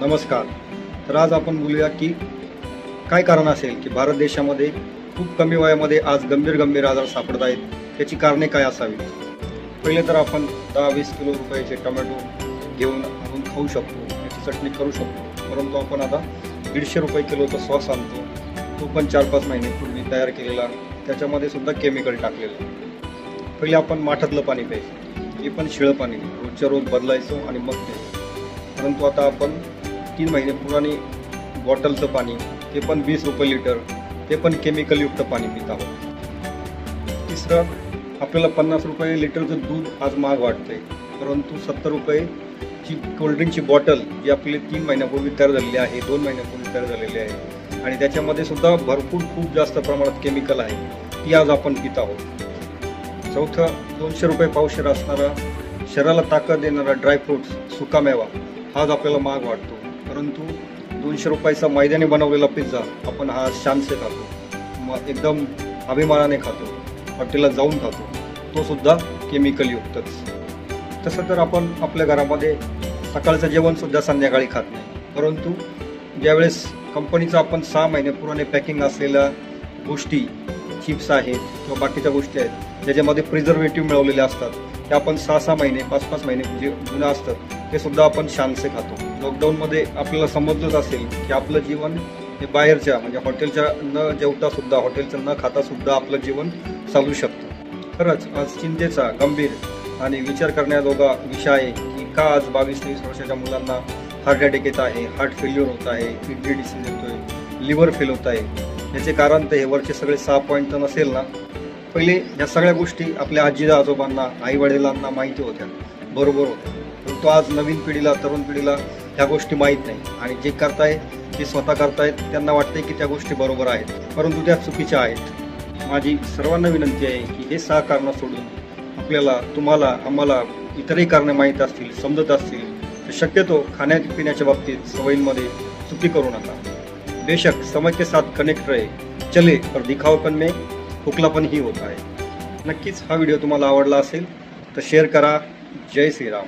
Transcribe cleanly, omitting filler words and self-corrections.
नमस्कार। तर आज आपण बोलूया की काय कारण असेल की भारत देशामध्ये खूप कमी वयामध्ये आज गंभीर आजार सापडत आहेत, त्याची कारणे काय असावी। पहिले तर आपण 10-20 किलो रुपयाचे टोमॅटो घेऊन आणून खाऊ शकतो, त्याची चटणी करू शकतो, परंतु आपण आता 150 रुपये किलोचा सॉस आणतो, तो पण 4-5 महिन्यापूर्वी तयार केलेला, त्याच्यामध्ये सुद्धा केमिकल टाकलेलं। पहिले आपण माठातलं पाणी प्यायचं, ते पण शिळं पाणी रोजच्या रोज बदलायचं आणि मग प्यायचं, परंतु आता आपण 3 महिने पुराणी बॉटलचं पाणी, ते पण 20 रुपये लिटर, ते पण केमिकलयुक्त पाणी पित आहोत। तिसरं, आपल्याला 50 रुपये लिटरचं दूध आज महाग वाटतंय, परंतु 70 रुपयेची कोल्ड्रिंकची बॉटल जी आपली 3 महिन्यापूर्वी तयार झालेली आहे, 2 महिन्यापूर्वी तयार झालेली आहे आणि त्याच्यामध्ये सुद्धा खूप जास्त प्रमाणात केमिकल आहे, ती आज आपण पित आहोत। चौथं, 200 रुपये पावशेर असणारा शरीराला ताकद देणारा ड्रायफ्रूट्स सुकामेवा हा आज आपल्याला महाग वाटतो, परंतु 200 रुपयाचा मैद्याने बनवलेला पिझ्झा आपण हा शानसे खातो, मग एकदम अभिमानाने खातो, हॉटेलला जाऊन खातो, तो सुद्धा केमिकलयुक्तच। तसं तर आपण आपल्या घरामध्ये सकाळचं जेवणसुद्धा संध्याकाळी खात नाही, परंतु ज्यावेळेस कंपनीचं आपण 6 महिने पुराने पॅकिंग असलेल्या गोष्टी, चिप्स आहेत किंवा बाकीच्या गोष्टी आहेत ज्याच्यामध्ये प्रिझर्वेटिव्ह मिळवलेले असतात, ते आपण 6-6 महिने 5-5 महिने जे जुनं असतात ते सुद्धा आपण शानसे खातो। लॉकडाऊनमध्ये आपल्याला समजलंच असेल की आपलं जीवन हे बाहेरच्या म्हणजे हॉटेलच्या न जेवता सुद्धा, हॉटेलचं न खाता सुद्धा आपलं जीवन चालू शकतं। खरंच आज चिंतेचा गंभीर आणि विचार करण्याजोगा विषय आहे की का आज 22-23 वर्षाच्या मुलांना हार्ट अटॅक येत आहे, हार्ट फेल्युअर होत आहे, किडनी डिसीज येतोय, लिव्हर फेल होत आहे। याचे कारण तर हे वरचे सगळे 6 पॉईंट तर नसेल ना। पहिले या सगळ्या गोष्टी आपल्या आजी आजोबांना, आई वडिलांना माहिती होत्या, बरोबर होत्या, परंतु आज नवीन पिढीला, तरुण पिढीला ह्या गोष्टी माहीत नाही आणि जे करताय ते स्वतः करतायत, त्यांना वाटते की त्या गोष्टी बरोबर आहेत, परंतु त्या चुकीच्या आहेत। माझी सर्वांना विनंती आहे की हे 6 कारणं सोडून आपल्याला, तुम्हाला, आम्हाला इतरही कारणं माहीत असतील, समजत असतील तर शक्यतो खाण्यापिण्याच्या बाबतीत सवयींमध्ये चुकी करू नका। बेशक समय के साथ कनेक्ट रहे, चले पर दिखावपन में खोखलापन ही होता है। नक्कीच हा व्हिडिओ तुम्हाला आवडला असेल तर शेअर करा। जय श्रीराम।